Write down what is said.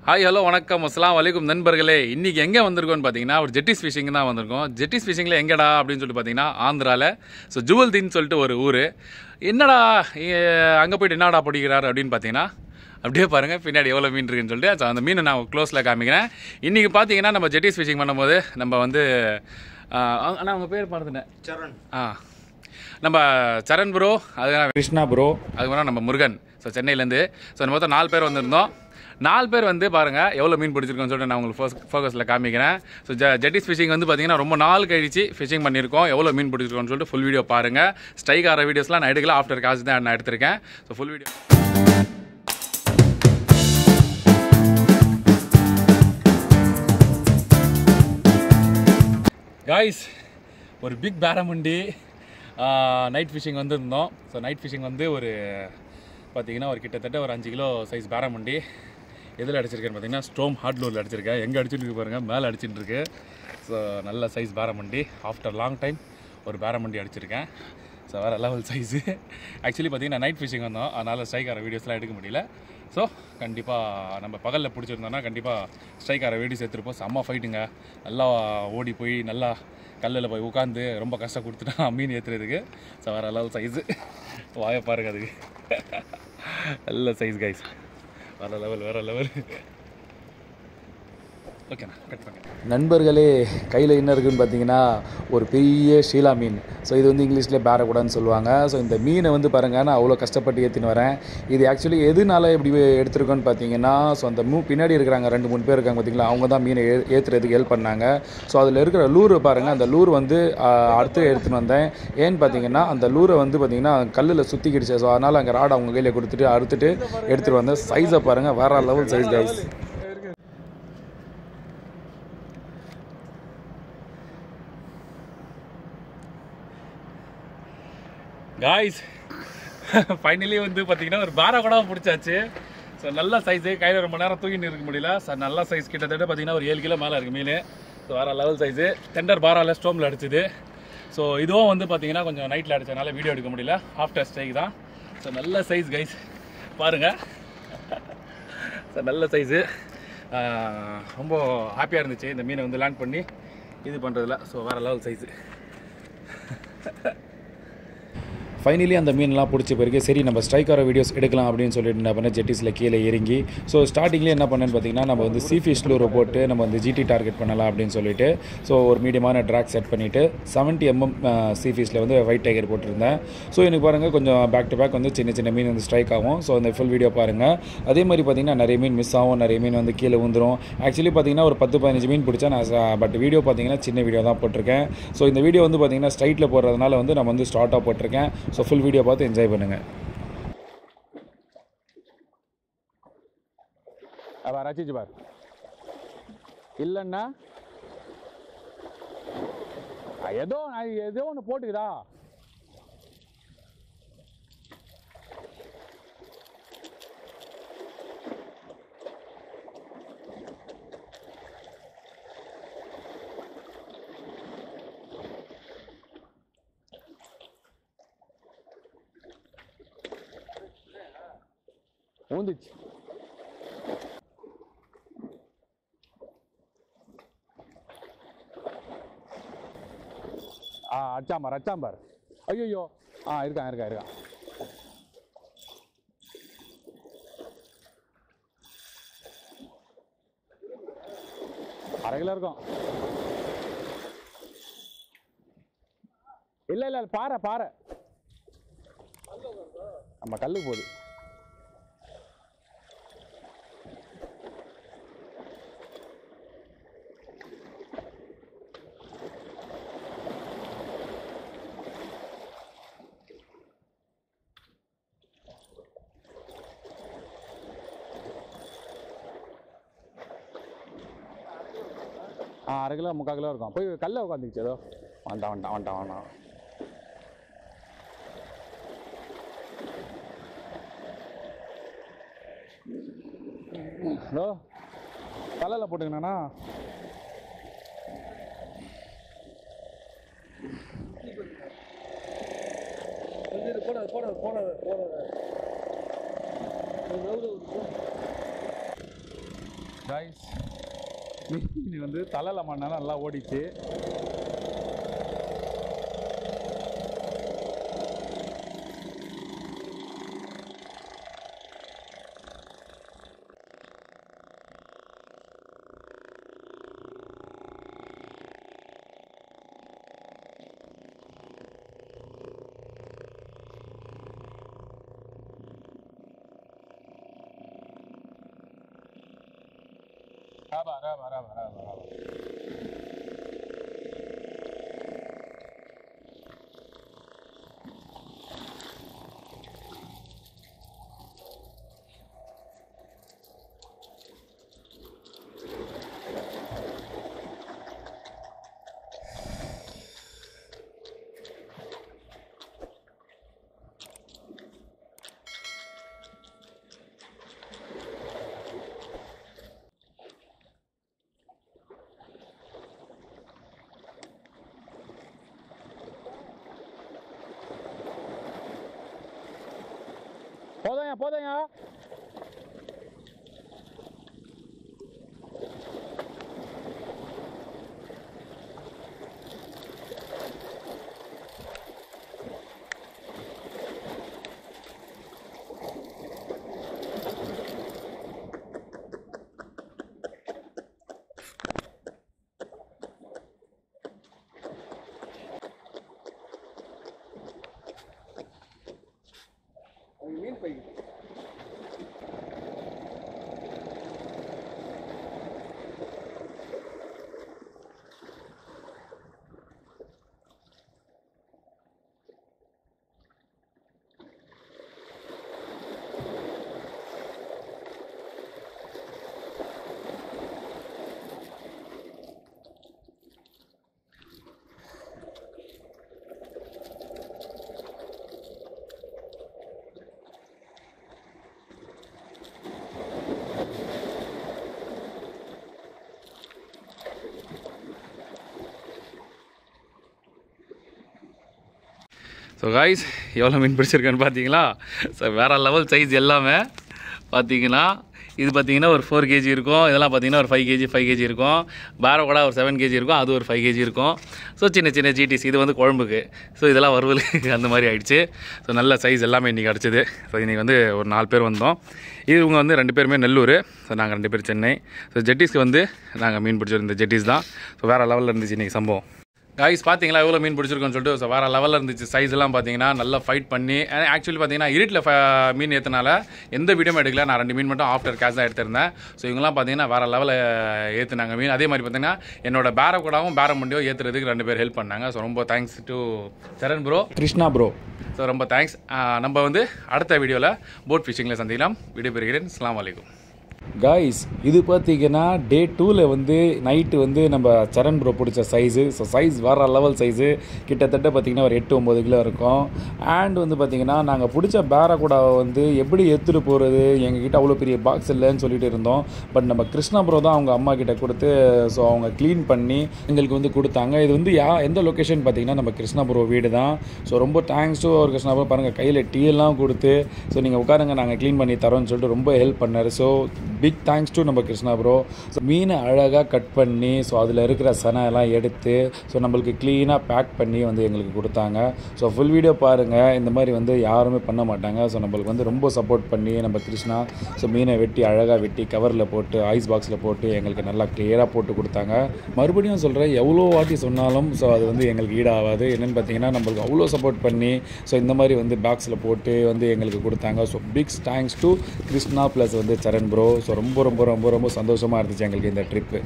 Hi hello வணக்கம் அஸ்ஸலாமு அலைக்கும் நண்பர்களே. இன்றைக்கி எங்கே வந்திருக்கோன்னு பார்த்தீங்கன்னா ஒரு ஜெட்டிஸ் ஃபிஷிங் தான் வந்திருக்கோம். ஜெட்டிஸ் ஃபிஷிங்கில் எங்கடா அப்படின்னு சொல்லிட்டு பார்த்தீங்கன்னா ஆந்திராவில். ஸோ ஜுவல்தீன்னு சொல்லிட்டு ஒரு ஊர். என்னடா அங்கே போய்ட்டு என்னடா பிடிக்கிறாரு அப்படின்னு பார்த்தீங்கன்னா அப்படியே பாருங்கள் பின்னாடி எவ்வளோ மீன் இருக்குன்னு சொல்லிட்டு. ஸோ அந்த மீனை நான் க்ளோஸில் காமிக்கிறேன். இன்றைக்கி பார்த்தீங்கன்னா நம்ம ஜெட்டிஸ் ஃபிஷிங் பண்ணும்போது நம்ம வந்து ஆனால் அவங்க பேர் பார்த்துட்டேன், சரண். நம்ம சரண் ப்ரோ, அது கிருஷ்ணா ப்ரோ, அதுக்கப்புறம் நம்ம முருகன். ஸோ சென்னையிலேருந்து. ஸோ நம்ம மொத்தம் 4 பேர் வந்திருந்தோம். 4 பேர் வந்து பாருங்கள் எவ்வளோ மீன் பிடிச்சிருக்கோன்னு சொல்லிட்டு நான் உங்களுக்கு ஃபோக்கஸில் காமிக்கிறேன். ஸோ ஜெட்டிஸ் ஃபிஷிங் வந்து பார்த்தீங்கன்னா ரொம்ப நாள் கழிச்சு ஃபிஷிங் பண்ணியிருக்கோம். எவ்வளோ மீன் பிடிச்சிருக்கோன்னு சொல்லிட்டு ஃபுல் வீடியோ பாருங்கள். ஸ்ட்ரைக் ஆகிற வீடியோஸ்லாம் நான் எடுக்கல, ஆஃப்டர் காசு தான் நான் எடுத்திருக்கேன். So full video guys. ஒரு பிக் பேரமுண்டி நைட் ஃபிஷிங் வந்துருந்தோம். ஸோ நைட் ஃபிஷிங் வந்து ஒரு பார்த்தீங்கன்னா ஒரு கிட்டத்தட்ட ஒரு 5 கிலோ சைஸ் பேரமுண்டி. எதில் அடிச்சிருக்கேன்னு பார்த்தீங்கன்னா ஸ்டோம் ஹார்ட்லூரில் அடிச்சிருக்கேன். எங்கே அடிச்சுட்டு இருக்கு பாருங்கள், மேலே அடிச்சுட்டு இருக்கு. ஸோ நல்ல சைஸ் பேரமுண்டி. ஆஃப்டர் லாங் டைம் ஒரு பேரமுண்டி அடிச்சிருக்கேன். ஸோ வேறு லெவல் சைஸு. ஆக்சுவலி பார்த்தீங்கன்னா நைட் ஃபிஷிங் வந்தோம், அதனால் ஸ்ட்ரைக் ஆகிற வீடியோஸ்லாம் எடுக்க முடியல. ஸோ கண்டிப்பாக நம்ம பகலில் பிடிச்சிருந்தோன்னா கண்டிப்பாக ஸ்ட்ரைக் ஆகிற வீடியோஸ் எடுத்துருப்போம். செம்ம ஃபைட்டுங்க. நல்லா ஓடி போய் நல்லா கல்லில் போய் உட்காந்து ரொம்ப கஷ்டம் கொடுத்துட்டா மீன் ஏற்றுறதுக்கு. ஸோ வேறு லெவல் சைஸு. வாய பாருங்க, அதுக்கு நல்ல சைஸ் கைஸ். வேறு லெவல். ஓகேண்ணா, கட் பண்ணேன். நண்பர்களே, கையில் என்ன இருக்குதுன்னு பார்த்தீங்கன்னா ஒரு பெரிய ஷீலா மீன். ஸோ இது வந்து இங்கிலீஷ்லேயே பேரக்கூடாதுன்னு சொல்லுவாங்க. ஸோ இந்த மீனை வந்து பாருங்கள், நான் அவ்வளோ கஷ்டப்பட்டு ஏற்றின்னு வரேன். இது ஆக்சுவலி எதுனால இப்படி ஏற்றிருக்கோன்னு பார்த்தீங்கன்னா, ஸோ அந்த பின்னாடி இருக்கிறாங்க 2-3 பேர் இருக்காங்க பார்த்தீங்களா, அவங்க தான் மீனை ஏற்றுறதுக்கு ஹெல்ப் பண்ணாங்க. ஸோ அதில் இருக்கிற லூரை பாருங்கள், அந்த லூர் வந்து அடுத்து எடுத்துன்னு வந்தேன். ஏன்னு பார்த்தீங்கன்னா அந்த லூரை வந்து பார்த்தீங்கன்னா கல்லில் சுற்றிக்கிடுச்சு. ஸோ அதனால் அங்கே ராடை அவங்க கையில் கொடுத்துட்டு அறுத்துட்டு எடுத்துகிட்டு வந்தேன். சைஸை பாருங்கள், வேறு level size guys. Guys finally வந்து பார்த்தீங்கன்னா ஒரு பாரா கூட பிடிச்சாச்சு. ஸோ நல்ல சைஸு. கையில் ரொம்ப நேரம் தூக்கின்னு இருக்க முடியல. ஸோ நல்ல சைஸ், கிட்டத்தட்ட பார்த்தீங்கன்னா ஒரு 7 கிலோ மேலே இருக்குது மீன். ஸோ வேறு லெவல் சைஸு. டெண்டர் பாராவில் ஸ்டோமில் அடிச்சுது. ஸோ இதுவும் வந்து பார்த்தீங்கன்னா கொஞ்சம் நைட்டில் அடித்ததுனால வீடியோ எடுக்க முடியல, ஆஃப்டர் ஸ்ட்ரைக் தான். ஸோ நல்ல சைஸ் கைஸ், பாருங்கள். ஸோ நல்ல சைஸு. ரொம்ப ஹாப்பியாக இருந்துச்சு இந்த மீனை வந்து லேண்ட் பண்ணி இது பண்ணுறதுல. ஸோ வேறு லெவல் சைஸு. ஃபைனலி அந்த மீன்லாம் பிடிச்ச பிறகு சரி நம்ம ஸ்ட்ரைக் ஆகிற வீடியோஸ் எடுக்கலாம் அப்படின்னு சொல்லிட்டு என்ன பண்ணேன், ஜெட்டிஸில் கீழே இறங்கி. ஸோ ஸ்டார்டிங்லேயே என்ன பண்ணேன்னு பார்த்தீங்கன்னா நம்ம வந்து சி ஃபிஷ் லூரை போட்டு நம்ம வந்து ஜிடி டார்கெட் பண்ணலாம் அப்படின்னு சொல்லிட்டு ஸோ ஒரு மீடியமான ட்ராக் செட் பண்ணிவிட்டு 70 mm சி ஃபிஷில் வந்து ஒயிட் டைகர் போட்டிருந்தேன். ஸோ எனக்கு பாருங்கள் கொஞ்சம் பேக் டு பேக் வந்து சின்ன மீன் வந்து ஸ்ட்ரைக் ஆகும். ஸோ அந்த ஃபுல் வீடியோ பாருங்கள். அதே மாதிரி பார்த்தீங்கன்னா நிறைய மீன் மிஸ் ஆகும், நிறைய மீன் வந்து கீழே வந்துடும். ஆக்சுவலி பார்த்தீங்கன்னா ஒரு 10-15 மீன் பிடிச்சா நான், பட் வீடியோ பார்த்தீங்கன்னா சின்ன வீடியோ தான் போட்டிருக்கேன். ஸோ இந்த வீடியோ வந்து பார்த்தீங்கன்னா ஸ்ட்ரைட்டில் போடுறதுனால வந்து நம்ம வந்து ஸ்டார்ட்டாக போட்டிருக்கேன். ஸோ ஃபுல் வீடியோ பார்த்து என்ஜாய் பண்ணுங்கள். அப்போ ரசிச்சு பார். இல்லைன்னா ஏதோ ஒன்று போட்டுக்குதா. ஊந்துச்சு. அச்சாம்பார். ஐயோ இருக்கான். அரை கிலோ இருக்கும். இல்லை பாறை நம்ம கல்லுக்கு போகுது. அரை கிலோ 3/4 கிலோ இருக்கும். போய் கல்ல உட்காந்துச்சு. ஏதோ வந்துட்டான். ஹலோ, கல்லில் போட்டுக்கண்ணா. காய்ஸ் மீன் வந்து தலையில் மண்ணால் நல்லா ஓடிச்சு. போதையா மீன் பை. ஸோ காய்ஸ் எவ்வளோ மீன் பிடிச்சிருக்கேன்னு பார்த்தீங்களா? ஸோ வேறு லெவல் சைஸ் எல்லாமே பார்த்தீங்கன்னா இது பார்த்தீங்கன்னா ஒரு 4 kg இருக்கும். இதெல்லாம் பார்த்தீங்கன்னா ஒரு 5 kg இருக்கும். பேரகோடா ஒரு 7 kg இருக்கும். அது ஒரு 5 kg இருக்கும். ஸோ சின்ன சின்ன ஜிடிஸ் இது வந்து குழம்புக்கு. ஸோ இதெல்லாம் வறுவலுக்கு அந்த மாதிரி ஆகிடுச்சு. ஸோ நல்ல சைஸ் எல்லாமே இன்றைக்கி கிடச்சிது. ஸோ இன்றைக்கி வந்து ஒரு 4 பேர் வந்தோம். இவங்க வந்து 2 பேருமே நெல்லூர். ஸோ நாங்கள் 2 பேர் சென்னை. ஸோ ஜெட்டிஸ்க்கு வந்து நாங்கள் மீன் பிடிச்சிருந்த ஜெட்டிஸ் தான். ஸோ வேறு லெவலில் இருந்துச்சு இன்றைக்கி சம்பவம். காய்ஸ் பார்த்தீங்களா எவ்வளோ மீன் பிடிச்சிருக்கோன்னு சொல்லிட்டு. ஸோ வேறு லெவலில் இருந்துச்சு. சைஸ் எல்லாம் பார்த்தீங்கன்னா நல்லா ஃபைட் பண்ணி ஆக்சுவலி பார்த்தீங்கன்னா இருட்டில் மீன் ஏற்றினால எந்த வீடியோவும் எடுக்கல. நான் 2 மீன் மட்டும் ஆஃப்டர் கேஷ் தான் எடுத்திருந்தேன். ஸோ இவங்கலாம் பார்த்தீங்கன்னா வேறு லெவலில் ஏற்றுனாங்க மீன். அதே மாதிரி பார்த்தீங்கன்னா என்னோட பேரக்கூடாவும் பேரமண்டியோ ஏற்றுறதுக்கு 2 பேர் ஹெல்ப் பண்ணாங்க. ஸோ ரொம்ப thanks to Charan bro, Krishna bro. So ரொம்ப தேங்க்ஸ். நம்ம வந்து அடுத்த வீடியோவில் போட் ஃபிஷிங்கில் சந்திக்கலாம். வீடியோ பெறுகிறேன். அஸ்ஸலாமு அலைக்கும். காய்ஸ் இது பார்த்தீங்கன்னா டே 2ல் வந்து நைட்டு வந்து நம்ம சரண் ப்ரோ பிடிச்ச சைஸு. ஸோ சைஸ் வேறு லெவல் சைஸு. கிட்டத்தட்ட பார்த்திங்கன்னா ஒரு 8-9 கிலோ இருக்கும். அண்ட் வந்து பார்த்திங்கன்னா நாங்கள் பிடிச்ச பேரக்கூடாவை வந்து எப்படி எடுத்துகிட்டு போகிறது, எங்ககிட்ட அவ்வளோ பெரிய பாக்ஸ் இல்லைன்னு சொல்லிட்டு இருந்தோம். பட் நம்ம கிருஷ்ணா ப்ரோ தான் அவங்க அம்மா கிட்ட கொடுத்து ஸோ அவங்க க்ளீன் பண்ணி எங்களுக்கு வந்து கொடுத்தாங்க. இது வந்து எந்த லொக்கேஷன் பார்த்திங்கன்னா நம்ம கிருஷ்ணா ப்ரோ வீடு தான். ஸோ ரொம்ப தேங்க்ஸ் டு அவர் கிருஷ்ணா ப்ரோ. பாருங்கள் கையில் டீ எல்லாம் கொடுத்து ஸோ நீங்கள் உட்காருங்க நாங்கள் க்ளீன் பண்ணி தரோன்னு சொல்லிட்டு ரொம்ப ஹெல்ப் பண்ணார். ஸோ பிக் தேங்க்ஸ் டு நம்ம கிருஷ்ணா ப்ரோ. ஸோ மீனை அழகாக கட் பண்ணி ஸோ அதில் இருக்கிற சனை எல்லாம் எடுத்து ஸோ நம்மளுக்கு க்ளீனாக பேக் பண்ணி வந்து எங்களுக்கு கொடுத்தாங்க. ஸோ ஃபுல் வீடியோ பாருங்கள். இந்த மாதிரி வந்து யாருமே பண்ண மாட்டாங்க. ஸோ நம்மளுக்கு வந்து ரொம்ப சப்போர்ட் பண்ணி நம்ம கிருஷ்ணா ஸோ மீனை வெட்டி அழகாக வெட்டி கவரில் போட்டு ஐஸ் பாக்ஸில் போட்டு எங்களுக்கு நல்லா கிளியராக போட்டு கொடுத்தாங்க. மறுபடியும் சொல்கிறேன், எவ்வளோ வாட்டி சொன்னாலும் ஸோ அது வந்து எங்களுக்கு ஈடாகாது. என்னென்னு பார்த்தீங்கன்னா நம்மளுக்கு அவ்வளோ சப்போர்ட் பண்ணி ஸோ இந்த மாதிரி வந்து பாக்ஸில் போட்டு வந்து எங்களுக்கு கொடுத்தாங்க. So big thanks to Krishna plus வந்து சரண் ப்ரோ. ஸோ ரொம்ப ரொம்ப ரொம்ப ரொம்ப சந்தோஷமாக இருந்துச்சு எங்களுக்கு இந்த ட்ரிப்பு.